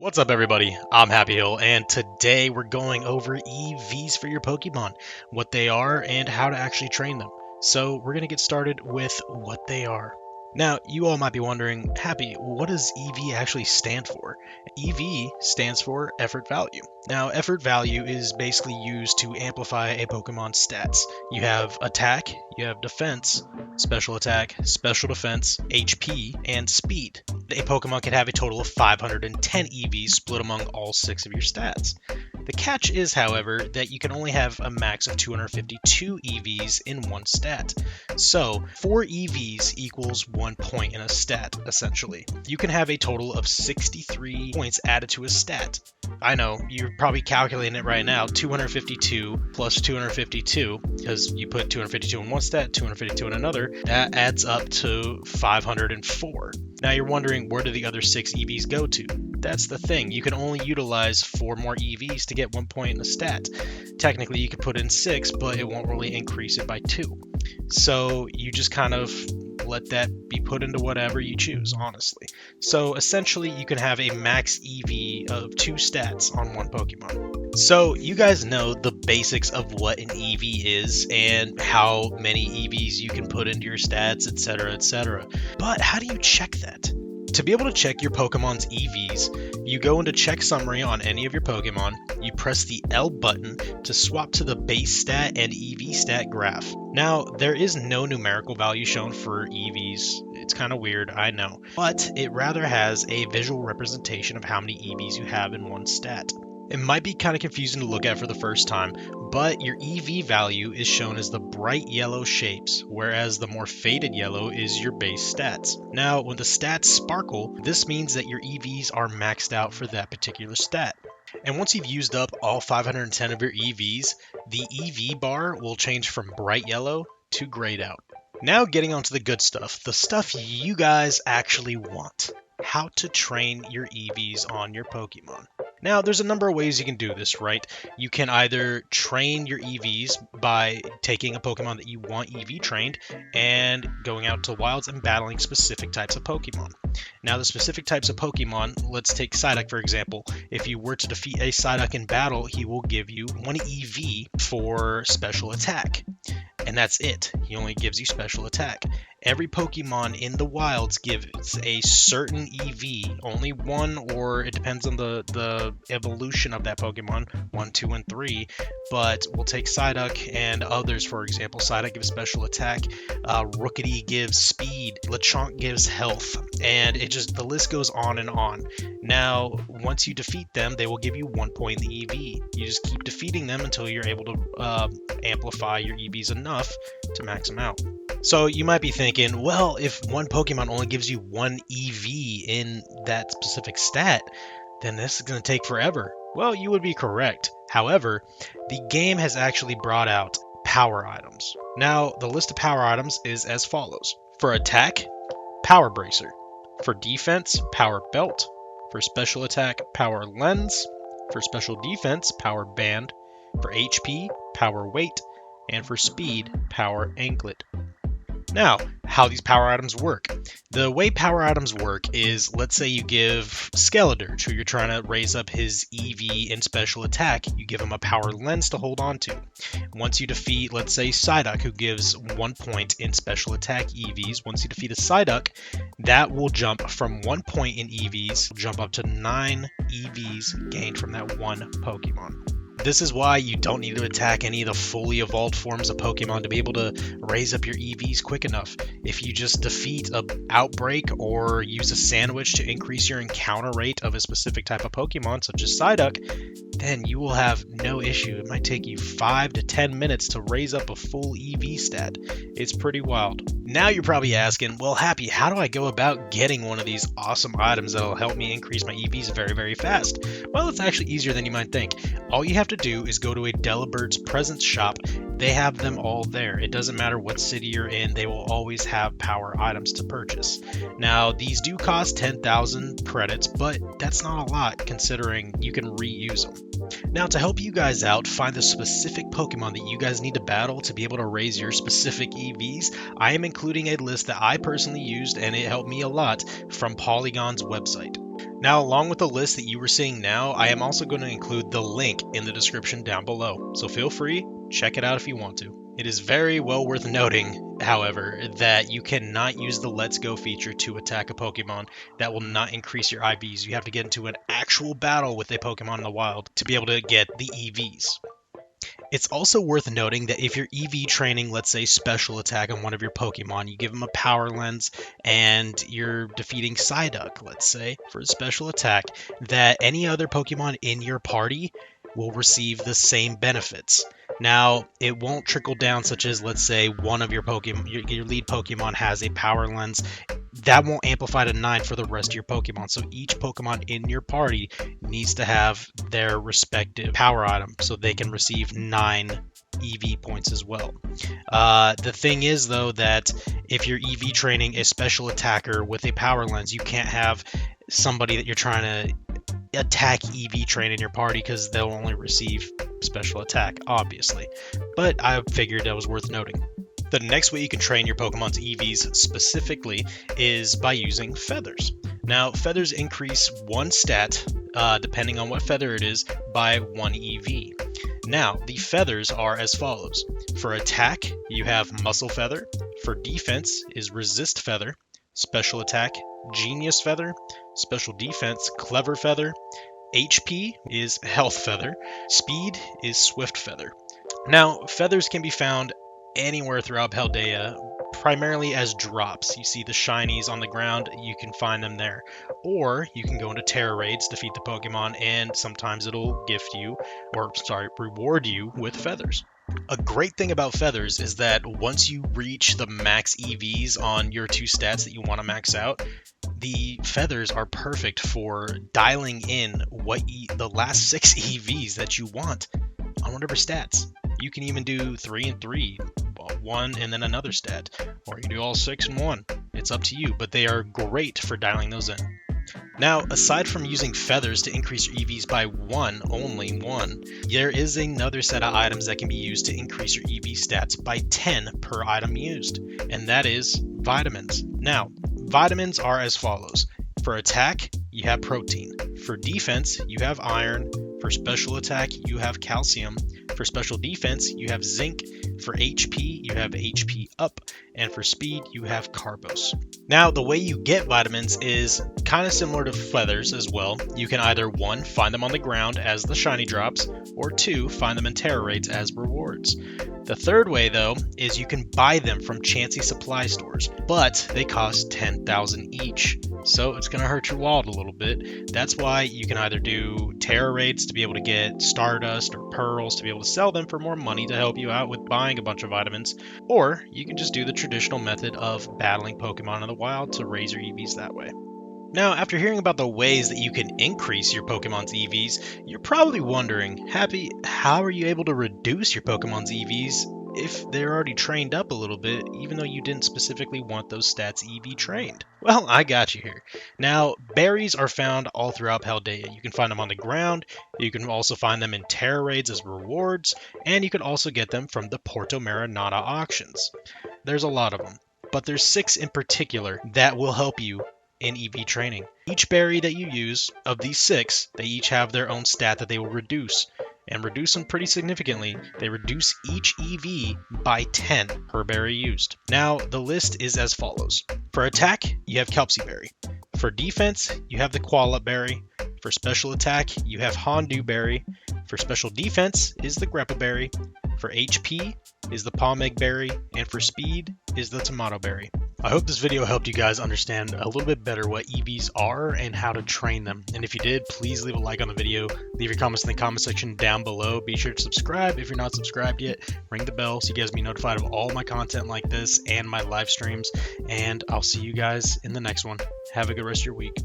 What's up, everybody? I'm Happy Hill, and today we're going over EVs for your Pokemon, what they are, and how to actually train them. So we're going to get started with what they are. Now, you all might be wondering, Happy, what does EV actually stand for? EV stands for effort value. Now, effort value is basically used to amplify a Pokemon's stats. You have attack, you have defense, special attack, special defense, HP, and speed. A Pokemon can have a total of 510 EVs split among all 6 of your stats. The catch is, however, that you can only have a max of 252 EVs in one stat. So, 4 EVs equals 1 point in a stat, essentially. You can have a total of 63 points added to a stat. I know, you're probably calculating it right now, 252 plus 252, because you put 252 in one stat, 252 in another, that adds up to 504. Now you're wondering, where do the other 6 EVs go to? That's the thing, you can only utilize 4 more EVs to get 1 point in a stat. Technically you could put in 6, but it won't really increase it by 2. So you just kind of let that be put into whatever you choose, honestly. So essentially you can have a max EV of 2 stats on one Pokemon. So you guys know the basics of what an EV is and how many EVs you can put into your stats, etc, etc. But how do you check that? To be able to check your Pokemon's EVs, you go into check summary on any of your Pokemon, you press the L button to swap to the base stat and EV stat graph. Now, there is no numerical value shown for EVs. It's kind of weird, I know, but it rather has a visual representation of how many EVs you have in one stat. It might be kind of confusing to look at for the first time, but your EV value is shown as the bright yellow shapes, whereas the more faded yellow is your base stats. Now, when the stats sparkle, this means that your EVs are maxed out for that particular stat. And once you've used up all 510 of your EVs, the EV bar will change from bright yellow to grayed out. Now getting onto the good stuff, the stuff you guys actually want. How to train your EVs on your Pokemon. Now, there's a number of ways you can do this, right? You can either train your EVs by taking a Pokemon that you want EV trained and going out to wilds and battling specific types of Pokemon. Now, the specific types of Pokemon, let's take Psyduck for example. If you were to defeat a Psyduck in battle, he will give you 1 EV for special attack. And that's it. He only gives you special attack. Every Pokemon in the wilds gives a certain EV, only 1, or it depends on the evolution of that Pokemon, 1, 2, and 3. But we'll take Psyduck and others, for example. Psyduck gives special attack, Rookity gives speed, Lechonk gives health, and the list goes on and on. Now, once you defeat them, they will give you 1 point in the EV. You just keep defeating them until you're able to amplify your EVs enough to max them out. So you might be thinking, well, if one Pokemon only gives you 1 EV in that specific stat, then this is going to take forever. Well, you would be correct. However, the game has actually brought out power items. Now, the list of power items is as follows. For attack, Power Bracer. For defense, Power Belt. For special attack, Power Lens. For special defense, Power Band. For HP, Power Weight. And for speed, Power Anklet. Now, how these power items work. The way power items work is, let's say you give Skeledirge, who you're trying to raise up his EV in special attack, you give him a power lens to hold on to. Once you defeat, let's say Psyduck, who gives 1 point in special attack EVs, once you defeat a Psyduck, that will jump from 1 point in EVs, jump up to 9 EVs gained from that one Pokemon. This is why you don't need to attack any of the fully evolved forms of Pokemon to be able to raise up your EVs quick enough. If you just defeat an Outbreak or use a Sandwich to increase your encounter rate of a specific type of Pokemon, such as Psyduck, then you will have no issue. It might take you 5 to 10 minutes to raise up a full EV stat. It's pretty wild. Now you're probably asking, well, Happy, how do I go about getting one of these awesome items that'll help me increase my EVs very, very fast? Well, it's actually easier than you might think. All you have to do is go to a Delabird's Presents shop. They have them all there. It doesn't matter what city you're in, they will always have power items to purchase. Now, these do cost 10,000 credits, but that's not a lot considering you can reuse them. Now, to help you guys out, find the specific Pokemon that you guys need to battle to be able to raise your specific EVs, I am including a list that I personally used and it helped me a lot from Polygon's website. Now, along with the list that you were seeing now, I am also going to include the link in the description down below. So feel free, check it out if you want to. It is very well worth noting, however, that you cannot use the Let's Go feature to attack a Pokemon. That will not increase your IVs. You have to get into an actual battle with a Pokemon in the wild to be able to get the EVs. It's also worth noting that if you're EV training, let's say special attack on one of your Pokemon, you give them a power lens and you're defeating Psyduck, let's say, for a special attack, that any other Pokemon in your party will receive the same benefits. Now, it won't trickle down, such as, let's say, one of your Pokemon, your lead Pokemon has a power lens. That won't amplify to 9 for the rest of your Pokemon. So each Pokemon in your party needs to have their respective power item so they can receive 9 EV points as well. The thing is, though, that if you're EV training a special attacker with a power lens, you can't have somebody that you're trying to attack EV train in your party because they'll only receive special attack, obviously. But I figured that was worth noting. The next way you can train your Pokemon's EVs specifically is by using feathers. Now, feathers increase one stat, depending on what feather it is, by 1 EV. Now, the feathers are as follows. For attack, you have Muscle Feather. For defense is Resist Feather. Special attack, Genius Feather. Special defense, Clever Feather. HP is Health Feather. Speed is Swift Feather. Now, feathers can be found anywhere throughout Paldea, primarily as drops. You see the shinies on the ground, you can find them there. Or you can go into Terra Raids, defeat the Pokemon, and sometimes it'll reward you with feathers. A great thing about feathers is that once you reach the max EVs on your 2 stats that you want to max out, the feathers are perfect for dialing in the last 6 EVs that you want on whatever stats. You can even do 3 and 3, 1 and then another stat, or you do all 6 and 1. It's up to you, but they are great for dialing those in. Now, aside from using feathers to increase your EVs by only one, there is another set of items that can be used to increase your EV stats by 10 per item used, and that is vitamins. Now, vitamins are as follows. For attack, you have protein. For defense, you have iron. For special attack, you have calcium. For special defense, you have zinc. For HP, you have HP up. And for speed, you have carbos. Now, the way you get vitamins is kind of similar to feathers as well. You can either 1, find them on the ground as the shiny drops, or 2, find them in Terra Raids as rewards. The third way, though, is you can buy them from Chansey supply stores, but they cost 10,000 each. So it's going to hurt your wallet a little bit. That's why you can either do Terra Raids to be able to get Stardust or Pearls to be able to sell them for more money to help you out with buying a bunch of vitamins, or you can just do the traditional method of battling Pokemon in the wild to raise your EVs that way. Now, after hearing about the ways that you can increase your Pokemon's EVs, you're probably wondering, Happy, how are you able to reduce your Pokemon's EVs if they're already trained up a little bit, even though you didn't specifically want those stats EV trained? Well, I got you here. Now, berries are found all throughout Paldea. You can find them on the ground, you can also find them in Terra Raids as rewards, and you can also get them from the Porto Marinata auctions. There's a lot of them, but there's 6 in particular that will help you in EV training. Each berry that you use, of these 6, they each have their own stat that they will reduce, and reduce them pretty significantly. They reduce each EV by 10 per berry used. Now, the list is as follows. For attack, you have Kelpsie Berry. For defense, you have the Koala Berry. For special attack, you have Hondu Berry. For special defense is the Greppa Berry. For HP is the Palmeg Berry. And for speed is the Tomato Berry. I hope this video helped you guys understand a little bit better what EVs are and how to train them. And if you did, please leave a like on the video. Leave your comments in the comment section down below. Be sure to subscribe if you're not subscribed yet. Ring the bell so you guys be notified of all my content like this and my live streams. And I'll see you guys in the next one. Have a good rest of your week.